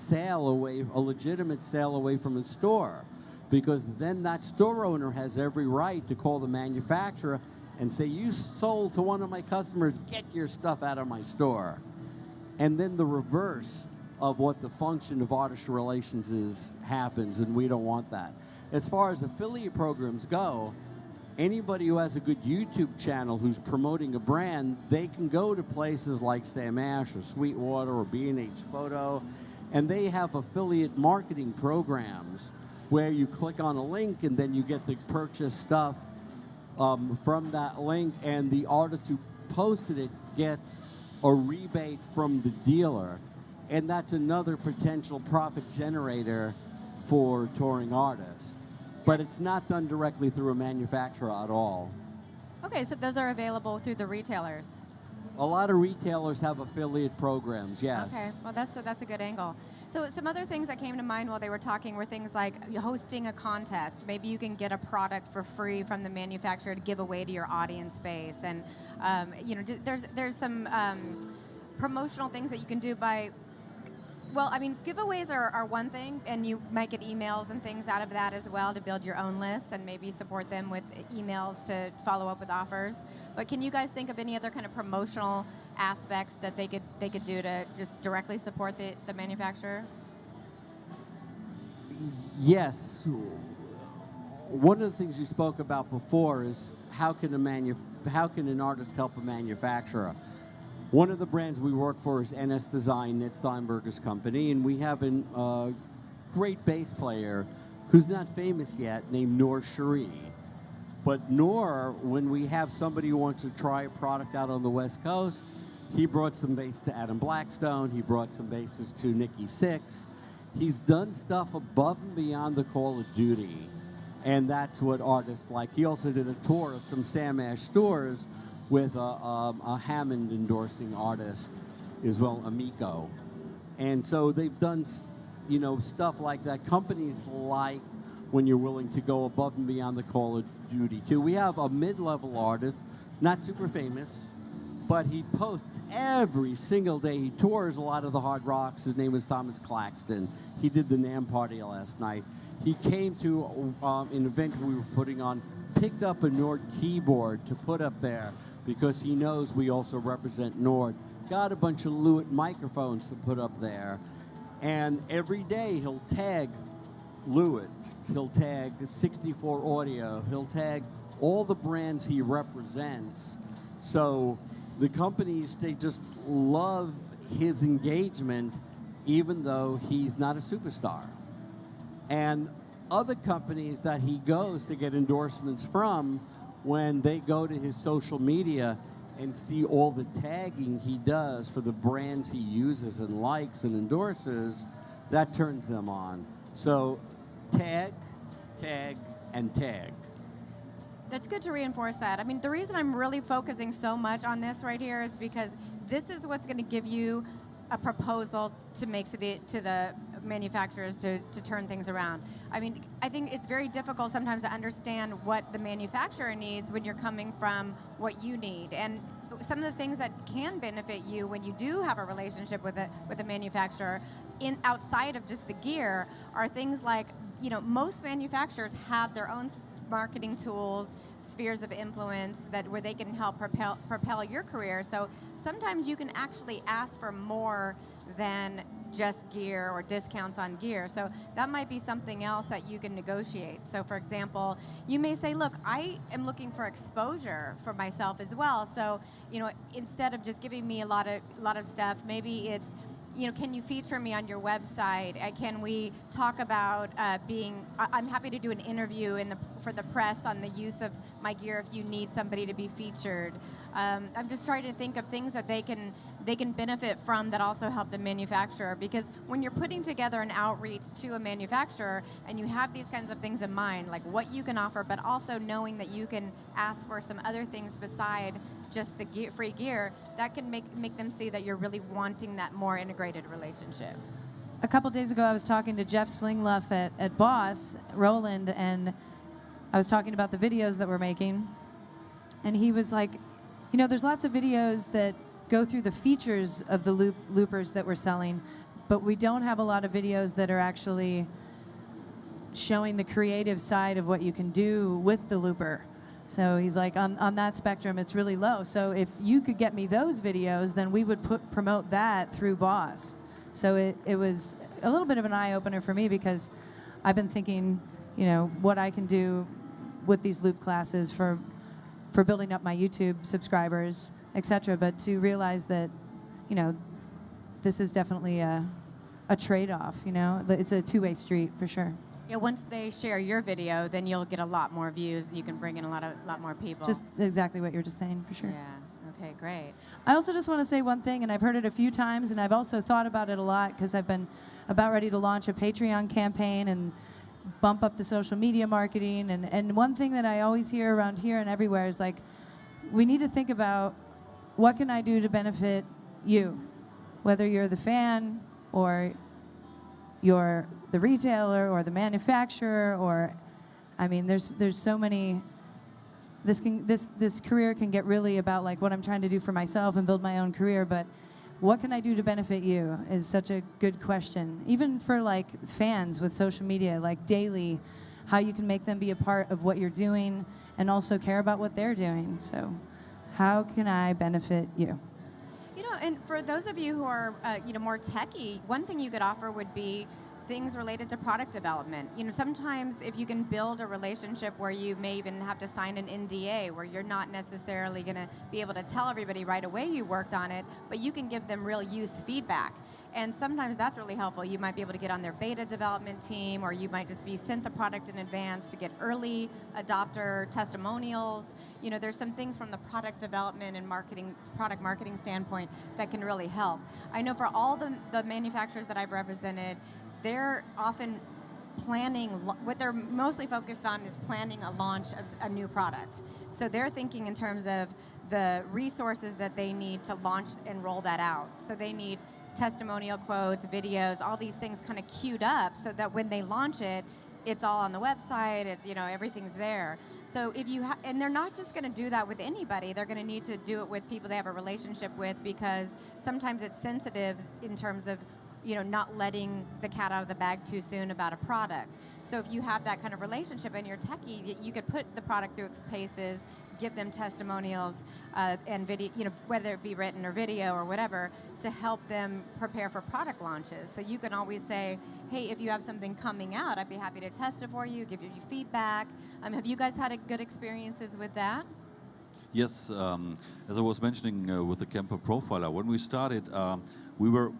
legitimate sale away from a store, because then that store owner has every right to call the manufacturer and say, you sold to one of my customers, get your stuff out of my store. and then the reverse of what the function of artist relations is happens, and we don't want that. As far as affiliate programs go, anybody who has a good YouTube channel who's promoting a brand, they can go to places like Sam Ash or Sweetwater or B&H Photo, and they have affiliate marketing programs where you click on a link and then you get to purchase stuff from that link, and the artist who posted it gets a rebate from the dealer, and that's another potential profit generator for touring artists. But it's not done directly through a manufacturer at all. Okay, so those are available through the retailers. A lot of retailers have affiliate programs, yes. Okay, well that's a good angle. So some other things that came to mind while they were talking were things like hosting a contest. Maybe you can get a product for free from the manufacturer to give away to your audience base, and there's some promotional things that you can do by. Well, I mean, giveaways are one thing, and you might get emails and things out of that as well to build your own list and maybe support them with emails to follow up with offers. But can you guys think of any other kind of promotional aspects that they could do to just directly support the manufacturer? Yes. One of the things you spoke about before is how can an artist help a manufacturer? One of the brands we work for is NS Design, Ned Steinberger's company, and we have a great bass player who's not famous yet named Noor Cherie. But Noor, when we have somebody who wants to try a product out on the West Coast, he brought some bass to Adam Blackstone, he brought some basses to Nikki Sixx. He's done stuff above and beyond the call of duty, and that's what artists like. He also did a tour of some Sam Ash stores with a Hammond endorsing artist as well, Amico. And so they've done, stuff like that. Companies like when you're willing to go above and beyond the call of duty too. We have a mid-level artist, not super famous, but he posts every single day. He tours a lot of the hard rocks. His name is Thomas Claxton. He did the NAMM party last night. He came to an event we were putting on, picked up a Nord keyboard to put up there, because he knows we also represent Nord. Got a bunch of Lewitt microphones to put up there. And every day he'll tag Lewitt, he'll tag 64 Audio, he'll tag all the brands he represents. So the companies, they just love his engagement, even though he's not a superstar. And other companies that he goes to get endorsements from, when they go to his social media and see all the tagging he does for the brands he uses and likes and endorses, that turns them on. So tag, and tag. That's good to reinforce that. I mean, the reason I'm really focusing so much on this right here is because this is what's going to give you a proposal to make to the manufacturers to turn things around. I mean, I think it's very difficult sometimes to understand what the manufacturer needs when you're coming from what you need. And some of the things that can benefit you when you do have a relationship with a manufacturer outside of just the gear are things like, most manufacturers have their own marketing tools, spheres of influence where they can help propel your career. So sometimes you can actually ask for more than just gear or discounts on gear. So that might be something else that you can negotiate. So for example, you may say, look, I am looking for exposure for myself as well. So, instead of just giving me a lot of stuff, maybe it's, can you feature me on your website? Can we talk about I'm happy to do an interview for the press on the use of my gear if you need somebody to be featured. I'm just trying to think of things that they can benefit from that also help the manufacturer, because when you're putting together an outreach to a manufacturer and you have these kinds of things in mind, like what you can offer, but also knowing that you can ask for some other things beside just the free gear, that can make them see that you're really wanting that more integrated relationship. A couple days ago, I was talking to Jeff Slingluff at Boss, Roland, and I was talking about the videos that we're making, and he was like, there's lots of videos that go through the features of the loopers that we're selling, but we don't have a lot of videos that are actually showing the creative side of what you can do with the looper. So he's like, on that spectrum, it's really low. So if you could get me those videos, then we would promote that through Boss. So it was a little bit of an eye-opener for me because I've been thinking, what I can do with these loop classes for building up my YouTube subscribers, etc. But to realize that, this is definitely a trade-off, It's a two-way street for sure. Yeah, once they share your video, then you'll get a lot more views and you can bring in a lot more people. Just exactly what you were just saying, for sure. Yeah, okay, great. I also just want to say one thing, and I've heard it a few times, and I've also thought about it a lot because I've been about ready to launch a Patreon campaign and bump up the social media marketing. And one thing that I always hear around here and everywhere is like, we need to think about what can I do to benefit you, whether you're the fan or you're the retailer or the manufacturer, or, I mean, there's so many. This career can get really about like what I'm trying to do for myself and build my own career, but what can I do to benefit you is such a good question. Even for like fans with social media, like daily, how you can make them be a part of what you're doing and also care about what they're doing. So how can I benefit you? And for those of you who are, more techie, one thing you could offer would be things related to product development. Sometimes if you can build a relationship where you may even have to sign an NDA, where you're not necessarily going to be able to tell everybody right away you worked on it, but you can give them real use feedback. And sometimes that's really helpful. You might be able to get on their beta development team, or you might just be sent the product in advance to get early adopter testimonials. There's some things from the product development and product marketing standpoint that can really help. I know for all the manufacturers that I've represented, they're often planning, what they're mostly focused on is planning a launch of a new product. So they're thinking in terms of the resources that they need to launch and roll that out. So they need testimonial quotes, videos, all these things kind of queued up so that when they launch it, it's all on the website, it's, everything's there. So if you and they're not just going to do that with anybody, they're going to need to do it with people they have a relationship with, because sometimes it's sensitive in terms of, not letting the cat out of the bag too soon about a product. So if you have that kind of relationship and you're techie, you could put the product through its paces, give them testimonials and video, whether it be written or video or whatever, to help them prepare for product launches. So you can always say, hey, if you have something coming out, I'd be happy to test it for you, give you feedback. Have you guys had good experiences with that? Yes, as I was mentioning with the Camper Profiler, when we started, we were,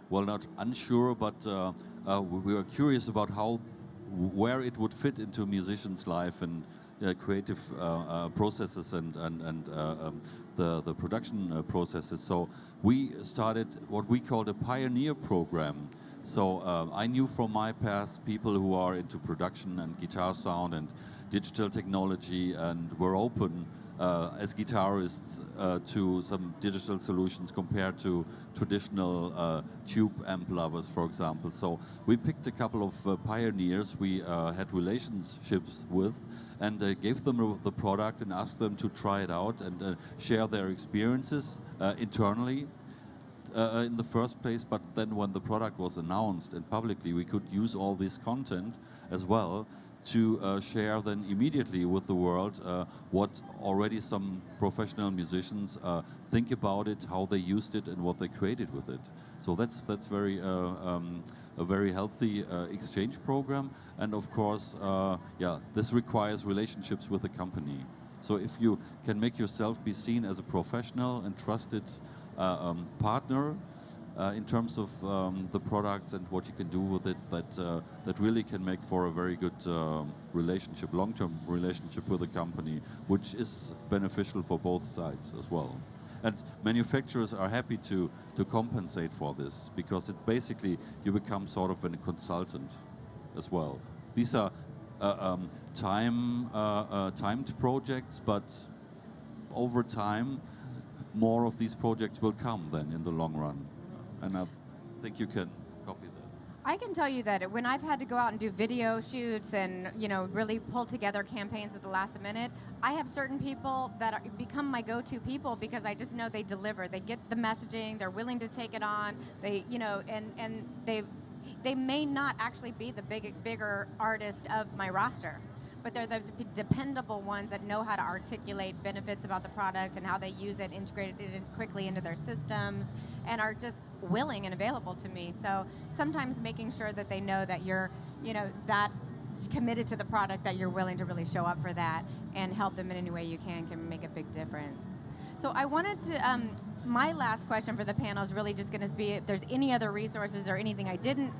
well, not unsure, but we were curious about where it would fit into a musician's life and creative processes and the production processes. So we started what we called a pioneer program. So I knew from my past people who are into production and guitar sound and digital technology and were open as guitarists to some digital solutions compared to traditional tube amp lovers, for example. So we picked a couple of pioneers we had relationships with and gave them the product and asked them to try it out and share their experiences internally in the first place. But then when the product was announced and publicly, we could use all this content as well to share then immediately with the world what already some professional musicians think about it, how they used it, and what they created with it. So that's very a very healthy exchange program, and of course, this requires relationships with the company. So if you can make yourself be seen as a professional and trusted partner in terms of the products and what you can do with it, that really can make for a very good relationship, long-term relationship with the company, which is beneficial for both sides as well. And manufacturers are happy to compensate for this, because it basically, you become sort of a consultant as well. These are timed projects, but over time, more of these projects will come then in the long run. And I think you can copy that. I can tell you that when I've had to go out and do video shoots and really pull together campaigns at the last minute, I have certain people that become my go-to people because I just know they deliver. They get the messaging. They're willing to take it on. They they may not actually be the bigger artist of my roster, but they're the dependable ones that know how to articulate benefits about the product and how they use it, integrate it quickly into their systems, and are just willing and available to me. So sometimes making sure that they know that you're, that committed to the product, that you're willing to really show up for that and help them in any way you can make a big difference. So I wanted to, my last question for the panel is really just going to be if there's any other resources or anything I didn't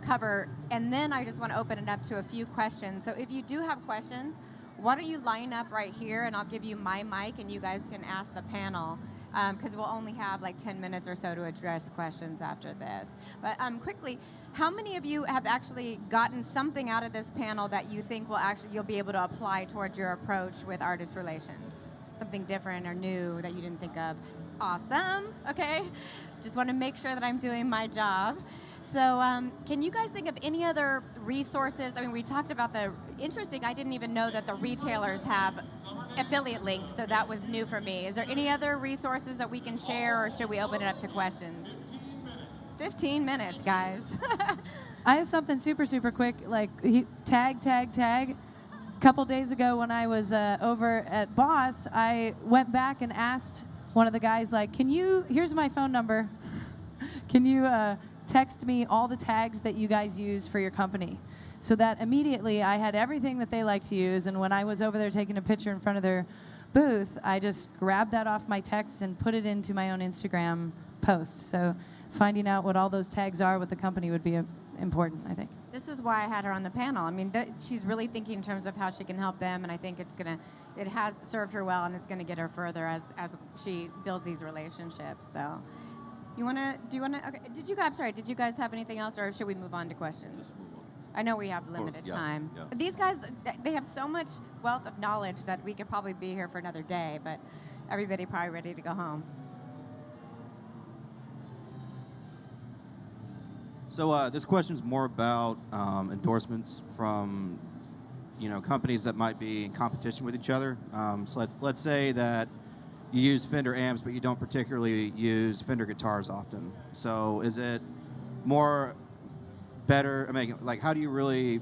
cover, and then I just want to open it up to a few questions. So if you do have questions, why don't you line up right here, and I'll give you my mic, and you guys can ask the panel, because we'll only have like 10 minutes or so to address questions after this. But quickly, how many of you have actually gotten something out of this panel that you think you'll be able to apply towards your approach with artist relations? Something different or new that you didn't think of? Awesome. Okay. Just want to make sure that I'm doing my job. So can you guys think of any other resources? I mean, we talked about I didn't even know that the retailers have affiliate links, so that was new for me. Is there any other resources that we can share, or should we open it up to questions? 15 minutes, guys. I have something super, super quick, like tag. A couple days ago when I was over at Boss, I went back and asked one of the guys, like, here's my phone number. Can you text me all the tags that you guys use for your company? So that immediately I had everything that they like to use, and when I was over there taking a picture in front of their booth, I just grabbed that off my text and put it into my own Instagram post. So finding out what all those tags are with the company would be important, I think. This is why I had her on the panel. I mean, she's really thinking in terms of how she can help them, and I think it has served her well, and it's going to get her further as she builds these relationships. So, do you want to? Okay. Did you guys have anything else, or should we move on to questions? I know we have limited time. Yeah. But these guys, they have so much wealth of knowledge that we could probably be here for another day, but everybody probably ready to go home. So this question is more about endorsements from, companies that might be in competition with each other. So let's say that you use Fender amps, but you don't particularly use Fender guitars often. So is it better? I mean, like, how do you really,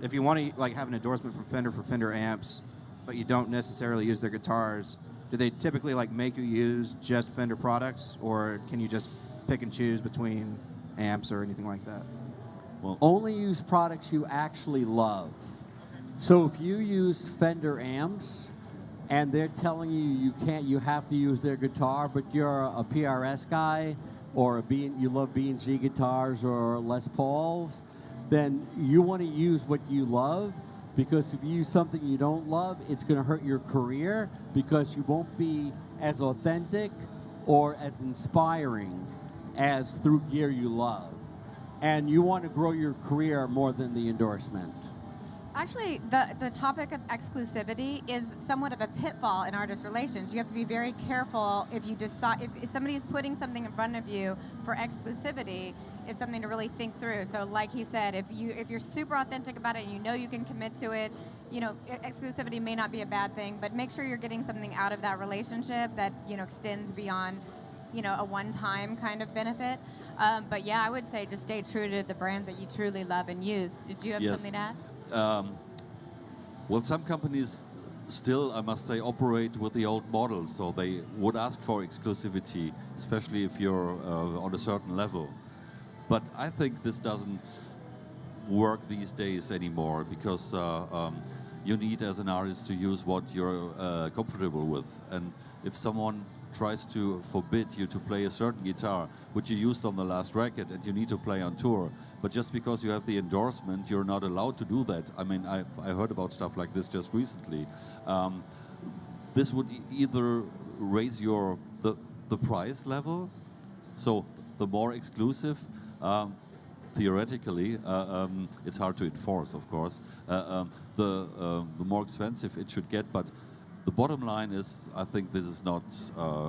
if you want to have an endorsement from Fender for Fender amps, but you don't necessarily use their guitars, do they typically make you use just Fender products, or can you just pick and choose between amps or anything like that? Well, only use products you actually love. So if you use Fender amps and they're telling you have to use their guitar, but you're a PRS guy, or you love B&G guitars or Les Pauls, then you want to use what you love, because if you use something you don't love, it's going to hurt your career, because you won't be as authentic or as inspiring as through gear you love. And you want to grow your career more than the endorsement. Actually, the topic of exclusivity is somewhat of a pitfall in artist relations. You have to be very careful if somebody's putting something in front of you for exclusivity. It's something to really think through. So, like he said, if you're super authentic about it and you can commit to it, exclusivity may not be a bad thing, but make sure you're getting something out of that relationship that extends beyond a one-time kind of benefit. But yeah, I would say just stay true to the brands that you truly love and use. Did you have something to add? Well, some companies still, I must say, operate with the old model, so they would ask for exclusivity, especially if you're on a certain level. But I think this doesn't work these days anymore, because you need, as an artist, to use what you're comfortable with. And if someone tries to forbid you to play a certain guitar, which you used on the last record, and you need to play on tour, but just because you have the endorsement, you're not allowed to do that. I mean, I heard about stuff like this just recently. This would either raise the price level, so the more exclusive, theoretically, it's hard to enforce, of course, the more expensive it should get, but the bottom line is, I think this is not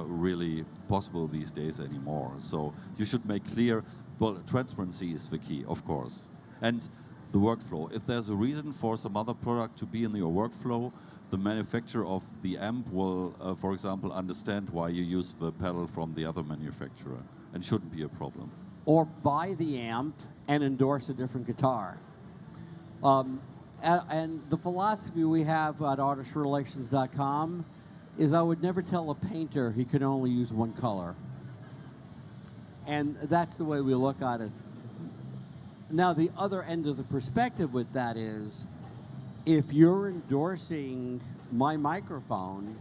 really possible these days anymore. So you should make clear, well, transparency is the key, of course. And the workflow. If there's a reason for some other product to be in your workflow, the manufacturer of the amp will, for example, understand why you use the pedal from the other manufacturer, and shouldn't be a problem. Or buy the amp and endorse a different guitar. and the philosophy we have at artistrelations.com is I would never tell a painter he can only use one color. And that's the way we look at it. Now, the other end of the perspective with that is, if you're endorsing my microphone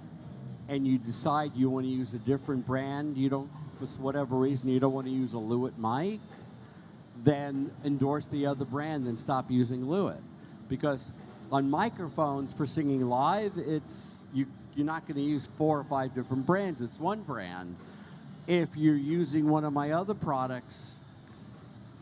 and you decide you want to use a different brand, you don't, for whatever reason, you don't want to use a Lewitt mic, then endorse the other brand and stop using Lewitt. Because on microphones for singing live, you're not going to use 4 or 5 different brands. It's one brand. If you're using one of my other products,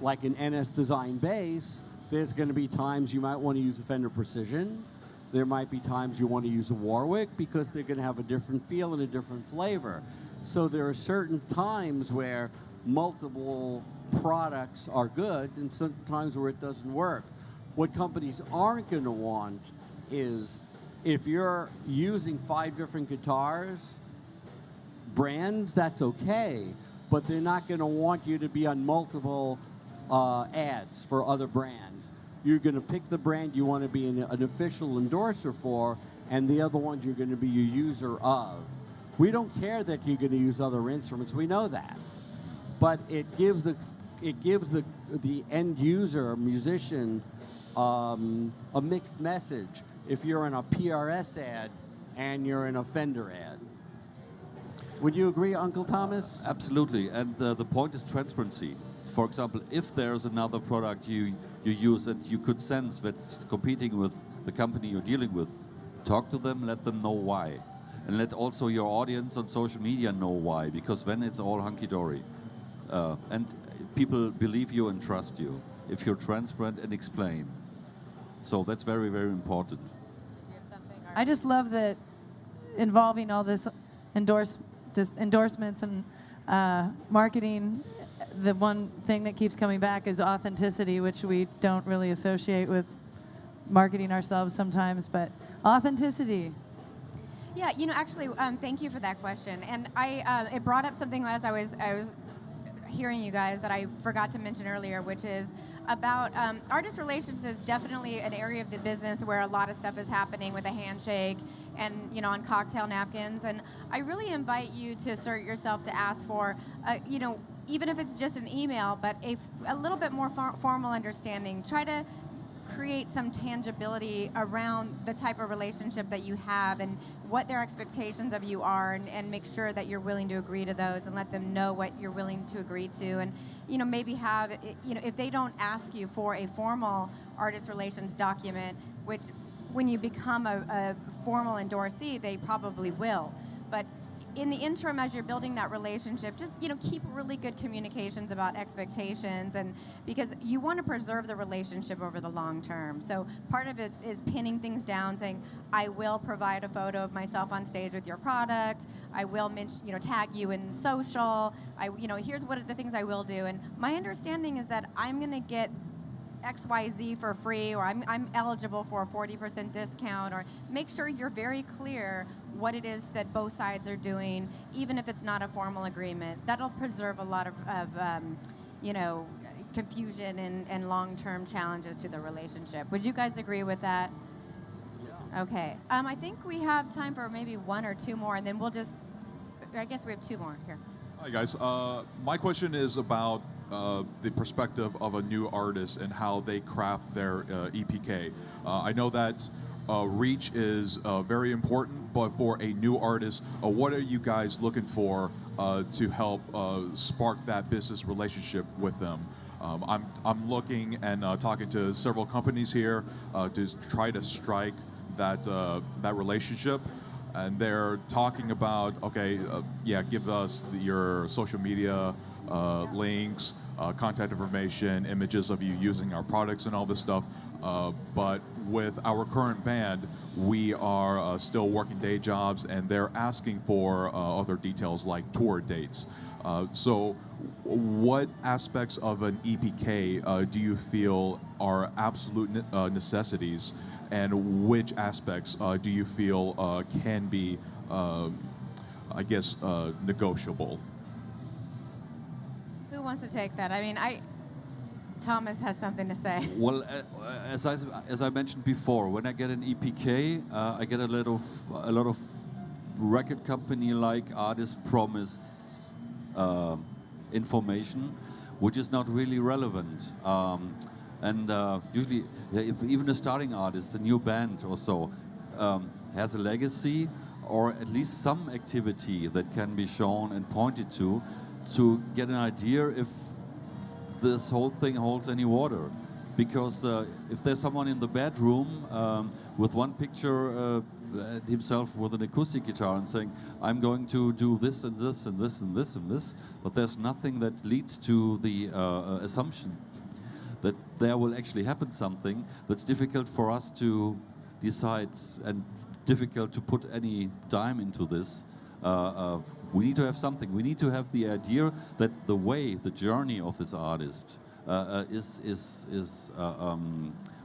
like an NS Design bass, there's going to be times you might want to use a Fender Precision. There might be times you want to use a Warwick because they're going to have a different feel and a different flavor. So there are certain times where multiple products are good and sometimes where it doesn't work. What companies aren't going to want is, if you're using 5 different guitars, brands, that's okay, but they're not going to want you to be on multiple ads for other brands. You're going to pick the brand you want to be an official endorser for, and the other ones you're going to be a user of. We don't care that you're going to use other instruments. We know that, but it gives the end user, musician, a mixed message if you're in a PRS ad and you're in a Fender ad. Would you agree, Uncle Thomas? Absolutely, and the point is transparency. For example, if there's another product you use and you could sense that's competing with the company you're dealing with, talk to them, let them know why. And let also your audience on social media know why, because then it's all hunky-dory. And people believe you and trust you if you're transparent and explain. So that's very, very important. Did you have something? Or? I just love that involving all this endorsements and marketing. The one thing that keeps coming back is authenticity, which we don't really associate with marketing ourselves sometimes, but authenticity. Yeah, actually, thank you for that question. And it brought up something as I was hearing you guys that I forgot to mention earlier, which is about artist relations is definitely an area of the business where a lot of stuff is happening with a handshake and on cocktail napkins. And I really invite you to assert yourself to ask for, even if it's just an email, but a little bit more formal understanding. Try to create some tangibility around the type of relationship that you have and what their expectations of you are, and make sure that you're willing to agree to those and let them know what you're willing to agree to. And maybe have, if they don't ask you for a formal artist relations document, which when you become a formal endorsee, they probably will. But in the interim, as you're building that relationship, just keep really good communications about expectations, and because you want to preserve the relationship over the long term. So part of it is pinning things down, saying, I will provide a photo of myself on stage with your product. I will mention, tag you in social. Here's what the things I will do. And my understanding is that I'm going to get XYZ for free, or I'm eligible for a 40% discount, or make sure you're very clear what it is that both sides are doing, even if it's not a formal agreement. That'll preserve a lot of confusion and long-term challenges to the relationship. Would you guys agree with that? Yeah. Okay. I think we have time for maybe 1 or 2 more, and then I guess we have 2 more here. Hi, guys. My question is about the perspective of a new artist and how they craft their EPK. I know that reach is very important, but for a new artist, what are you guys looking for to help spark that business relationship with them? I'm looking and talking to several companies here to try to strike that relationship. And they're talking about, okay, give us your social media links, contact information, images of you using our products and all this stuff. But with our current band, we are still working day jobs, and they're asking for other details like tour dates. So what aspects of an EPK do you feel are absolute necessities, and which aspects do you feel can be, negotiable? Who wants to take that? I mean, Thomas has something to say. Well, as I mentioned before, when I get an EPK, I get a lot of record company like artist promise information, which is not really relevant. And usually, if even a starting artist, a new band or so, has a legacy or at least some activity that can be shown and pointed to get an idea if this whole thing holds any water. Because if there's someone in the bedroom with one picture himself with an acoustic guitar and saying, I'm going to do this and this and this and this and this, but there's nothing that leads to the assumption that there will actually happen something, that's difficult for us to decide and difficult to put any dime into this. We need to have something. We need to have the idea that the way, the journey of this artist is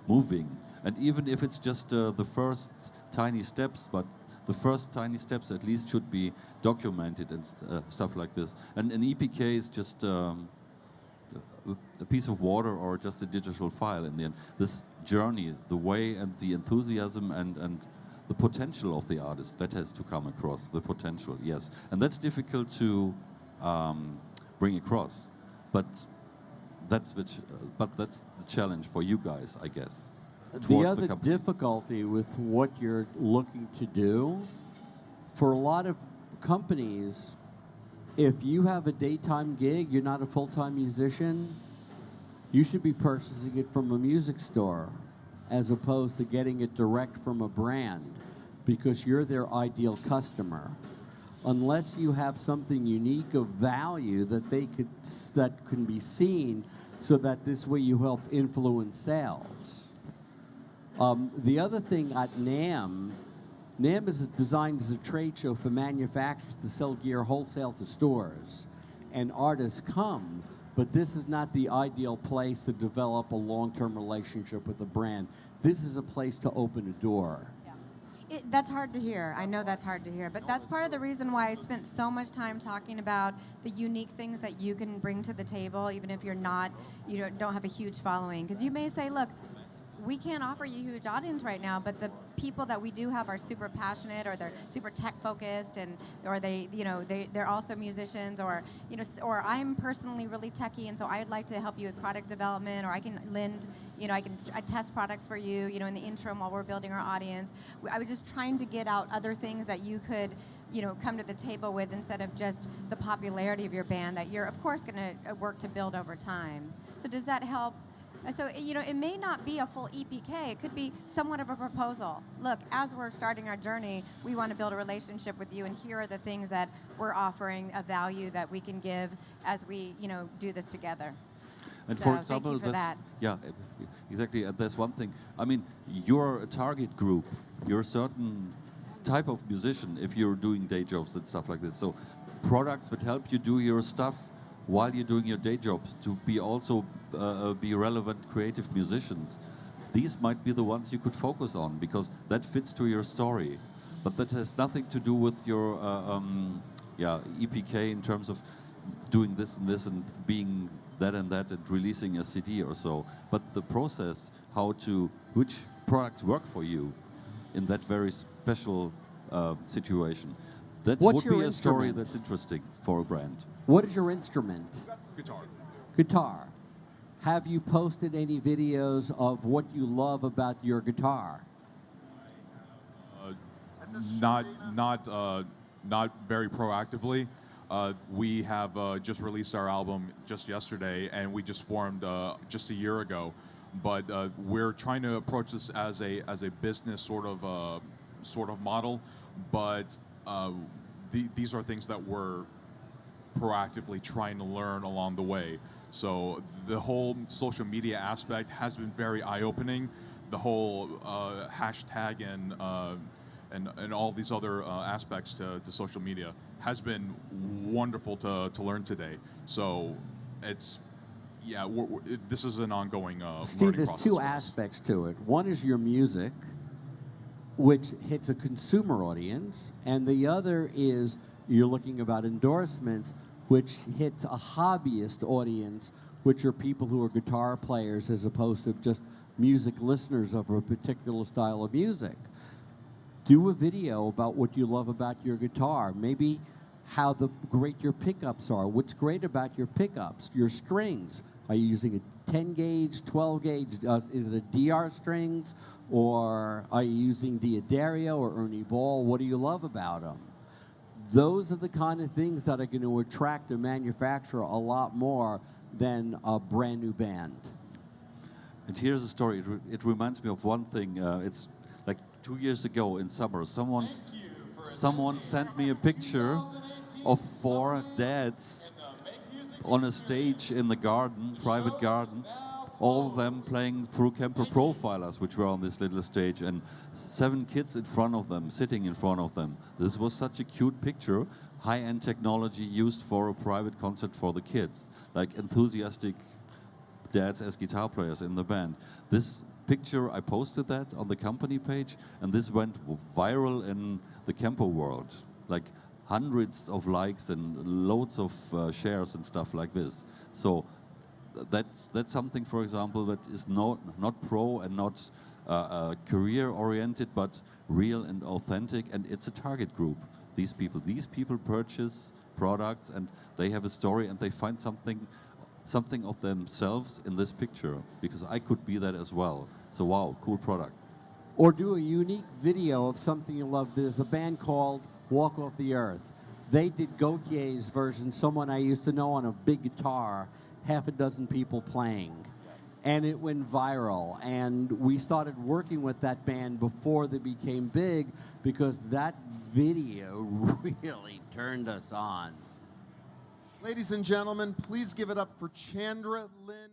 moving. And even if it's just the first tiny steps, but the first tiny steps at least should be documented and stuff like this. And an EPK is just a piece of water or just a digital file in the end. This journey, the way and the enthusiasm and the potential of the artist, that has to come across, the potential, yes. And that's difficult to bring across. But that's the challenge for you guys, I guess. The other difficulty with what you're looking to do, for a lot of companies, if you have a daytime gig, you're not a full-time musician, you should be purchasing it from a music store as opposed to getting it direct from a brand, because you're their ideal customer. Unless you have something unique of value that can be seen, so that this way you help influence sales. The other thing at NAMM is designed as a trade show for manufacturers to sell gear wholesale to stores, and artists come. But this is not the ideal place to develop a long-term relationship with a brand. This is a place to open a door. That's hard to hear. I know that's hard to hear, but that's part of the reason why I spent so much time talking about the unique things that you can bring to the table, even if you don't have a huge following. Because you may say, look, we can't offer you a huge audience right now, but the people that we do have are super passionate, or they're super tech focused, or they're also musicians, or I'm personally really techie, and so I'd like to help you with product development, or I can lend, I test products for you, in the interim while we're building our audience. I was just trying to get out other things that you could, come to the table with, instead of just the popularity of your band that you're of course going to work to build over time. So does that help? So, it may not be a full EPK. It could be somewhat of a proposal. Look, as we're starting our journey, we want to build a relationship with you, and here are the things that we're offering, a value that we can give as we, do this together. And so for example, thank you for that. Yeah, exactly. And there's one thing. I mean, you're a target group. You're a certain type of musician if you're doing day jobs and stuff like this. So products that help you do your stuff while you're doing your day jobs to be also be relevant creative musicians. These might be the ones you could focus on, because that fits to your story. But that has nothing to do with your EPK in terms of doing this and this and being that and that and releasing a CD or so. But the process, which products work for you in that very special situation. That would be a story that's interesting for a brand. What is your instrument? Guitar. Guitar. Have you posted any videos of what you love about your guitar? Not very proactively. We have just released our album just yesterday, and we just formed just a year ago. But we're trying to approach this as a business sort of model. But these are things that we're proactively trying to learn along the way. So the whole social media aspect has been very eye-opening. The whole hashtag and all these other aspects to social media has been wonderful to learn today. So it's, this is an ongoing Steve, learning there's process. two aspects to it. One is your music, which hits a consumer audience, and the other is you're looking about endorsements, which hits a hobbyist audience, which are people who are guitar players as opposed to just music listeners of a particular style of music. Do a video about what you love about your guitar. Maybe how great your pickups are. What's great about your pickups, your strings. Are you using a 10 gauge, 12 gauge? Is it a DR strings? Or are you using D'Addario or Ernie Ball? What do you love about them? Those are the kind of things that are going to attract a manufacturer a lot more than a brand new band. And here's a story. It reminds me of one thing. It's like 2 years ago in summer, someone sent me a picture of 4 dads on a stage in the garden, private garden, all of them playing through Kemper Profilers, which were on this little stage, and 7 kids in front of them, sitting in front of them. This was such a cute picture, high-end technology used for a private concert for the kids, like enthusiastic dads as guitar players in the band. This picture, I posted that on the company page, and this went viral in the Kemper world, like hundreds of likes and loads of shares and stuff like this. So that's something, for example, that is not pro and not career oriented, but real and authentic, and it's a target group. These people purchase products, and they have a story, and they find something of themselves in this picture, because I could be that as well. So wow, cool product. Or do a unique video of something you love. There's a band called Walk Off the Earth. They did Gautier's version, someone I used to know, on a big guitar, half a dozen people playing. And it went viral. And we started working with that band before they became big, because that video really turned us on. Ladies and gentlemen, please give it up for Chandra, Lynn,